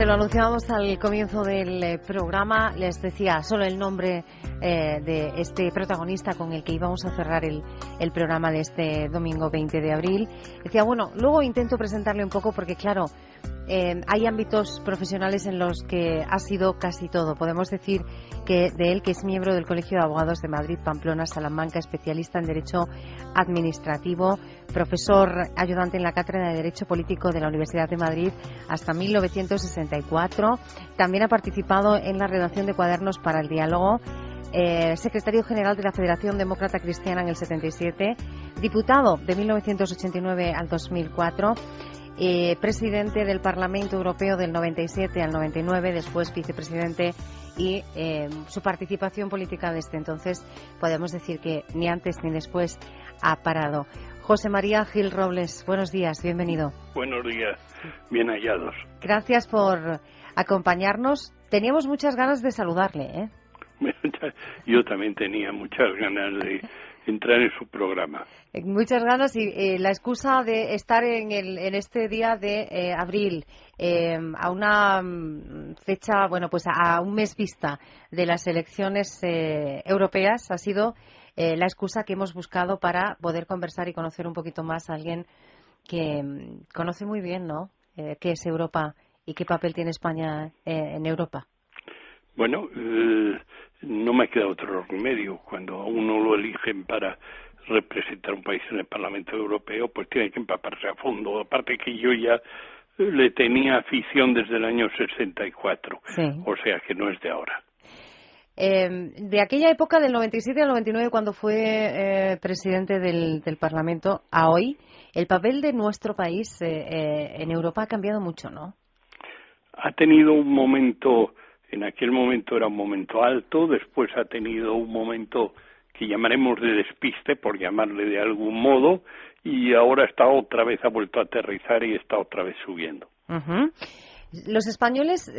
Lo anunciábamos al comienzo del programa, les decía solo el nombre de este protagonista con el que íbamos a cerrar el programa de este domingo 20 de abril. Decía, bueno, luego intento presentarle un poco porque, claro, hay ámbitos profesionales en los que ha sido casi todo. Podemos decir que de él, que es miembro del Colegio de Abogados de Madrid, Pamplona, Salamanca, especialista en Derecho Administrativo, profesor ayudante en la Cátedra de Derecho Político de la Universidad de Madrid hasta 1964. También ha participado en la redacción de Cuadernos para el Diálogo, secretario general de la Federación Demócrata Cristiana en el 77, diputado de 1989 al 2004, presidente del Parlamento Europeo del 97 al 99, después vicepresidente, y su participación política desde entonces podemos decir que ni antes ni después ha parado. José María Gil Robles, buenos días, bienvenido. Buenos días, bien hallados. Gracias por acompañarnos. Teníamos muchas ganas de saludarle, ¿eh? Yo también tenía muchas ganas de entrar en su programa. Muchas ganas y la excusa de estar en este día de abril, a una fecha, bueno, pues a un mes vista de las elecciones europeas, ha sido la excusa que hemos buscado para poder conversar y conocer un poquito más a alguien que conoce muy bien, ¿no?, qué es Europa y qué papel tiene España en Europa. Bueno, no me queda otro remedio. Cuando a uno lo eligen para representar un país en el Parlamento Europeo, pues tiene que empaparse a fondo. Aparte que yo ya le tenía afición desde el año 64, sí. O sea que no es de ahora. De aquella época, del 97 al 99, cuando fue presidente del Parlamento, a hoy, el papel de nuestro país en Europa ha cambiado mucho, ¿no? Ha tenido un momento, en aquel momento era un momento alto, después ha tenido un momento que llamaremos de despiste, por llamarle de algún modo, y ahora está otra vez, ha vuelto a aterrizar y está otra vez subiendo. Uh-huh. Los españoles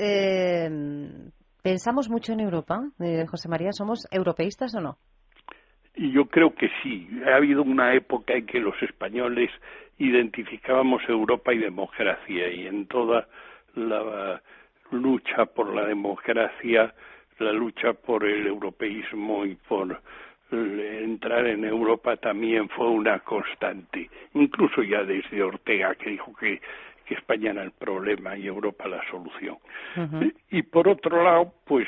pensamos mucho en Europa, José María, ¿somos europeístas o no? Y yo creo que sí. Ha habido una época en que los españoles identificábamos Europa y democracia, y en toda la lucha por la democracia, la lucha por el europeísmo y por entrar en Europa también fue una constante, incluso ya desde Ortega, que dijo que España era el problema y Europa la solución. Uh-huh. Y por otro lado, pues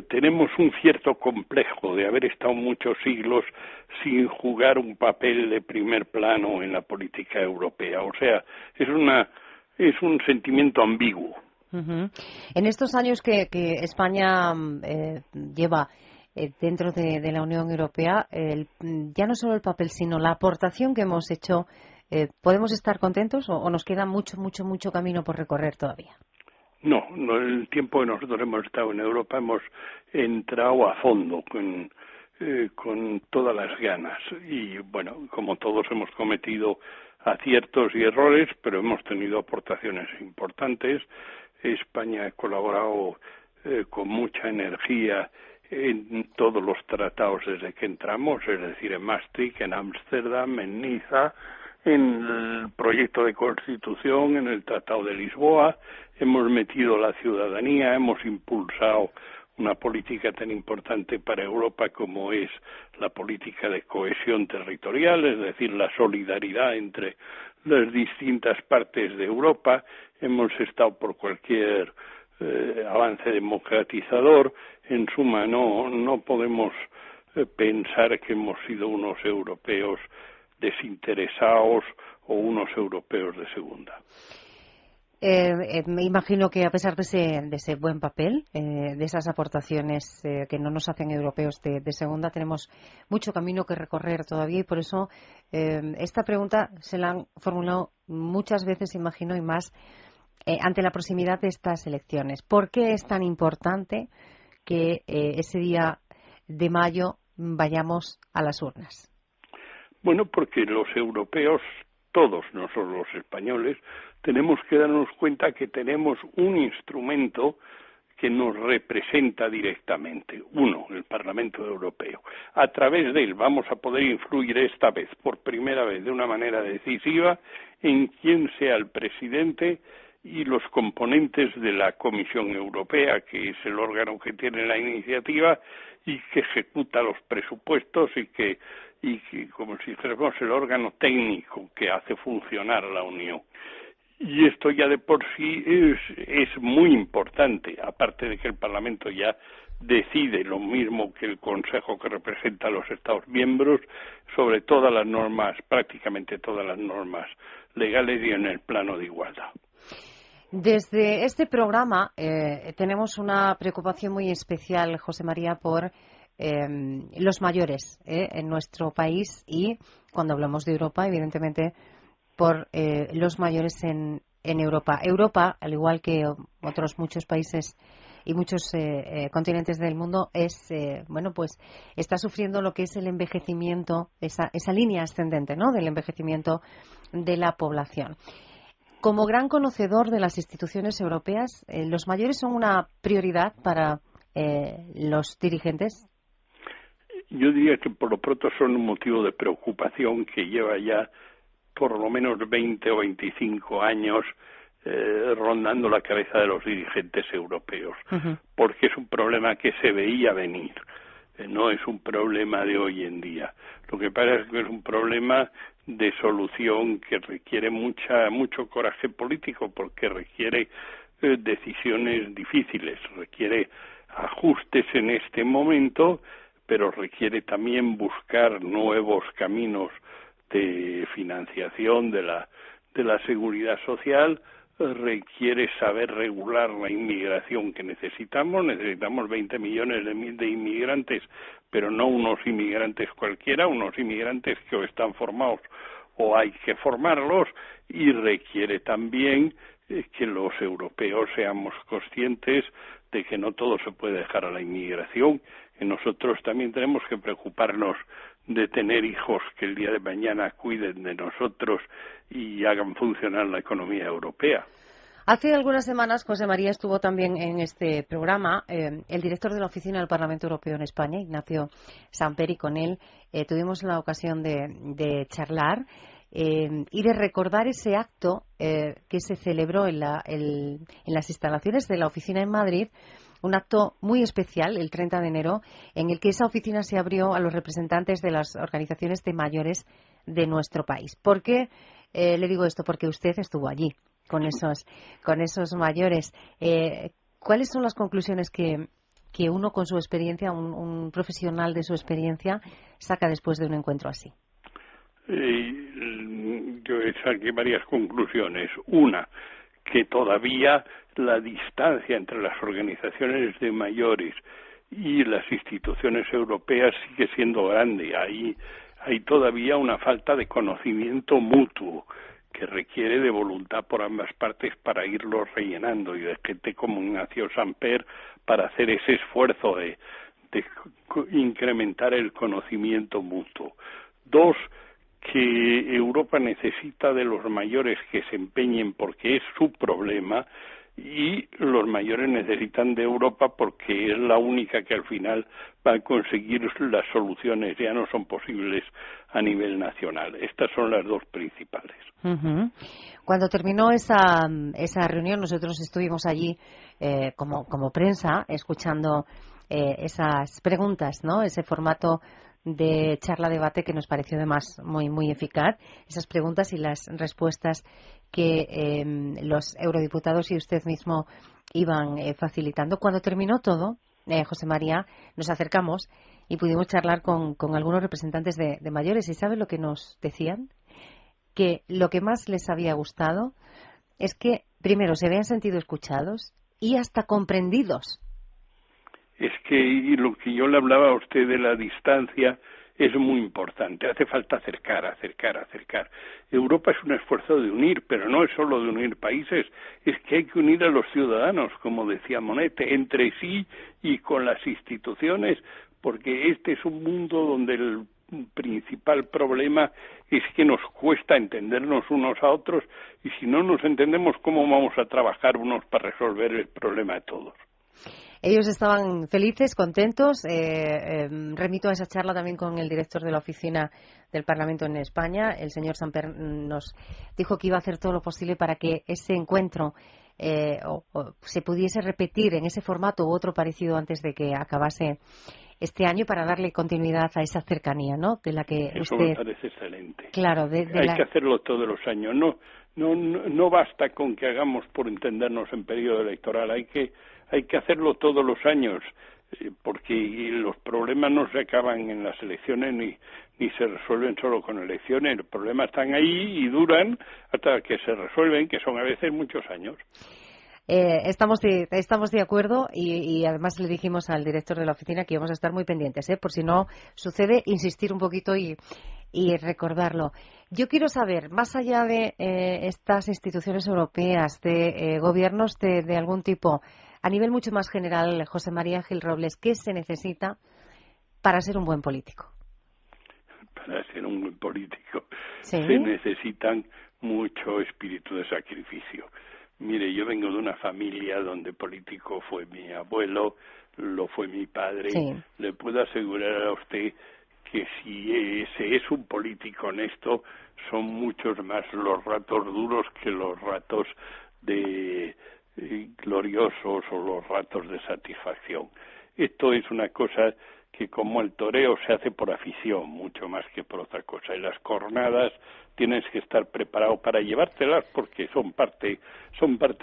tenemos un cierto complejo de haber estado muchos siglos sin jugar un papel de primer plano en la política europea. O sea, es un sentimiento ambiguo. Uh-huh. En estos años que España lleva dentro de la Unión Europea, ya no solo el papel, sino la aportación que hemos hecho, ¿podemos estar contentos o nos queda mucho camino por recorrer todavía? No, el tiempo que nosotros hemos estado en Europa hemos entrado a fondo con todas las ganas y, bueno, como todos hemos cometido aciertos y errores, pero hemos tenido aportaciones importantes. España ha colaborado con mucha energía en todos los tratados desde que entramos, es decir, en Maastricht, en Ámsterdam, en Niza, en el proyecto de Constitución, en el Tratado de Lisboa. Hemos metido la ciudadanía, hemos impulsado una política tan importante para Europa como es la política de cohesión territorial, es decir, la solidaridad entre las distintas partes de Europa. Hemos estado por cualquier avance democratizador. En suma, no podemos pensar que hemos sido unos europeos desinteresados o unos europeos de segunda. Me imagino que a pesar de ese buen papel, de esas aportaciones que no nos hacen europeos de segunda, tenemos mucho camino que recorrer todavía y por eso esta pregunta se la han formulado muchas veces, imagino, y más ante la proximidad de estas elecciones. ¿Por qué es tan importante que ese día de mayo vayamos a las urnas? Bueno, porque los europeos, todos, no solo los españoles, tenemos que darnos cuenta que tenemos un instrumento que nos representa directamente. Uno, el Parlamento Europeo. A través de él vamos a poder influir esta vez, por primera vez, de una manera decisiva, en quién sea el presidente y los componentes de la Comisión Europea, que es el órgano que tiene la iniciativa y que ejecuta los presupuestos y que como si fuéramos el órgano técnico que hace funcionar la Unión. Y esto ya de por sí es muy importante, aparte de que el Parlamento ya decide lo mismo que el Consejo, que representa a los Estados miembros, sobre todas las normas, prácticamente todas las normas legales y en el plano de igualdad. Desde este programa tenemos una preocupación muy especial, José María, por los mayores en nuestro país y, cuando hablamos de Europa, evidentemente, por los mayores en Europa. Europa, al igual que otros muchos países y muchos continentes del mundo, pues está sufriendo lo que es el envejecimiento, esa línea ascendente, ¿no?, del envejecimiento de la población. Como gran conocedor de las instituciones europeas, ¿los mayores son una prioridad para los dirigentes? Yo diría que por lo pronto son un motivo de preocupación que lleva ya por lo menos 20 o 25 años rondando la cabeza de los dirigentes europeos, porque es un problema que se veía venir, no es un problema de hoy en día. Lo que pasa es que es un problema de solución que requiere mucho coraje político, porque requiere decisiones difíciles, requiere ajustes en este momento, pero requiere también buscar nuevos caminos de financiación de la seguridad social, requiere saber regular la inmigración que necesitamos 20 millones de inmigrantes, pero no unos inmigrantes cualquiera, unos inmigrantes que o están formados o hay que formarlos, y requiere también que los europeos seamos conscientes de que no todo se puede dejar a la inmigración, que nosotros también tenemos que preocuparnos de tener hijos que el día de mañana cuiden de nosotros y hagan funcionar la economía europea. Hace algunas semanas, José María, estuvo también en este programa el director de la Oficina del Parlamento Europeo en España, Ignacio Samper, y con él tuvimos la ocasión de charlar y de recordar ese acto que se celebró en las instalaciones de la oficina en Madrid, un acto muy especial, el 30 de enero, en el que esa oficina se abrió a los representantes de las organizaciones de mayores de nuestro país. ¿Por qué le digo esto? Porque usted estuvo allí con esos mayores. ¿Cuáles son las conclusiones que uno, con su experiencia, un profesional de su experiencia, saca después de un encuentro así? Yo saqué varias conclusiones. Una, que todavía la distancia entre las organizaciones de mayores y las instituciones europeas sigue siendo grande. Hay todavía una falta de conocimiento mutuo que requiere de voluntad por ambas partes para irlo rellenando, y de gente como Ignacio Samper para hacer ese esfuerzo de incrementar el conocimiento mutuo. Dos, que Europa necesita de los mayores que se empeñen porque es su problema, y los mayores necesitan de Europa porque es la única que al final va a conseguir las soluciones, ya no son posibles a nivel nacional. Estas son las dos principales. Cuando terminó esa reunión, nosotros estuvimos allí como prensa escuchando esas preguntas, ¿no? Ese formato de charla-debate que nos pareció además muy, muy eficaz, esas preguntas y las respuestas que los eurodiputados y usted mismo iban facilitando. Cuando terminó todo, José María, nos acercamos y pudimos charlar con algunos representantes de mayores, y ¿sabe lo que nos decían? Que lo que más les había gustado es que, primero, se habían sentido escuchados y hasta comprendidos. Es que lo que yo le hablaba a usted de la distancia es muy importante. Hace falta acercar. Europa es un esfuerzo de unir, pero no es solo de unir países, es que hay que unir a los ciudadanos, como decía Monet, entre sí y con las instituciones, porque este es un mundo donde el principal problema es que nos cuesta entendernos unos a otros, y si no nos entendemos, ¿cómo vamos a trabajar unos para resolver el problema de todos? Ellos estaban felices, contentos. Remito a esa charla también con el director de la oficina del Parlamento en España. El señor Samper nos dijo que iba a hacer todo lo posible para que ese encuentro o se pudiese repetir en ese formato u otro parecido antes de que acabase este año para darle continuidad a esa cercanía, ¿no? De la que Eso usted... me parece excelente. Claro, Hay que hacerlo todos los años. No basta con que hagamos por entendernos en periodo electoral. Hay que hacerlo todos los años, porque los problemas no se acaban en las elecciones ni se resuelven solo con elecciones. Los problemas están ahí y duran hasta que se resuelven, que son a veces muchos años. Estamos de acuerdo y además le dijimos al director de la oficina que íbamos a estar muy pendientes, por si no sucede, insistir un poquito y recordarlo. Yo quiero saber, más allá de estas instituciones europeas, de gobiernos de algún tipo, a nivel mucho más general, José María Gil Robles, ¿qué se necesita para ser un buen político? Para ser un buen político ¿Sí? Se necesitan mucho espíritu de sacrificio. Mire, yo vengo de una familia donde político fue mi abuelo, lo fue mi padre. Sí. Le puedo asegurar a usted que si se es un político honesto, son muchos más los ratos duros que los ratos de gloriosos o los ratos de satisfacción. Esto es una cosa que, como el toreo, se hace por afición mucho más que por otra cosa. Y las cornadas tienes que estar preparado para llevártelas porque son parte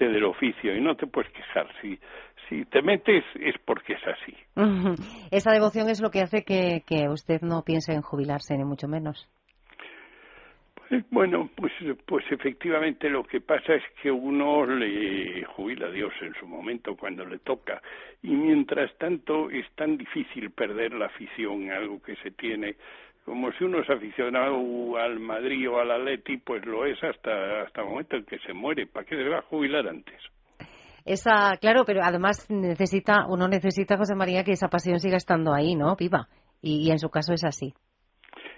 del oficio y no te puedes quejar. Si te metes es porque es así. Esa devoción es lo que hace que usted no piense en jubilarse, ni mucho menos. Bueno, pues efectivamente lo que pasa es que uno le jubila a Dios en su momento cuando le toca y mientras tanto es tan difícil perder la afición a algo que se tiene, como si uno es aficionado al Madrid o al Atleti, pues lo es hasta el momento en que se muere. ¿Para qué se va a jubilar antes? Claro, pero además uno necesita, José María, que esa pasión siga estando ahí, ¿no? Viva. Y en su caso es así.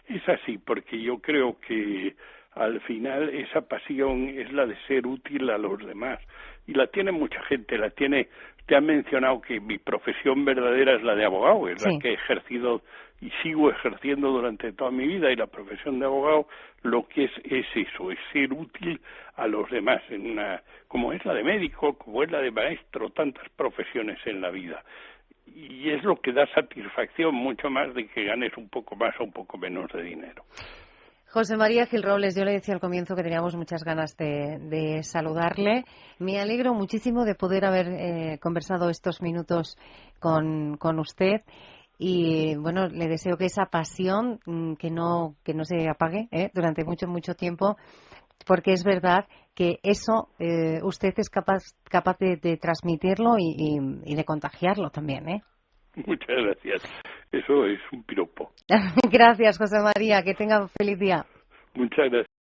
Es así, porque yo creo que al final esa pasión es la de ser útil a los demás. Y la tiene mucha gente, te han mencionado que mi profesión verdadera es la de abogado, es la que he ejercido y sigo ejerciendo durante toda mi vida, y la profesión de abogado lo que es eso, es ser útil a los demás, como es la de médico, como es la de maestro, tantas profesiones en la vida. Y es lo que da satisfacción mucho más de que ganes un poco más o un poco menos de dinero. José María Gil Robles, yo le decía al comienzo que teníamos muchas ganas de saludarle. Me alegro muchísimo de poder haber conversado estos minutos con usted. Y bueno, le deseo que esa pasión que no se apague durante mucho tiempo, porque es verdad que eso usted es capaz de transmitirlo y de contagiarlo también, Muchas gracias. Eso es un piropo. Gracias, José María. Que tenga un feliz día. Muchas gracias.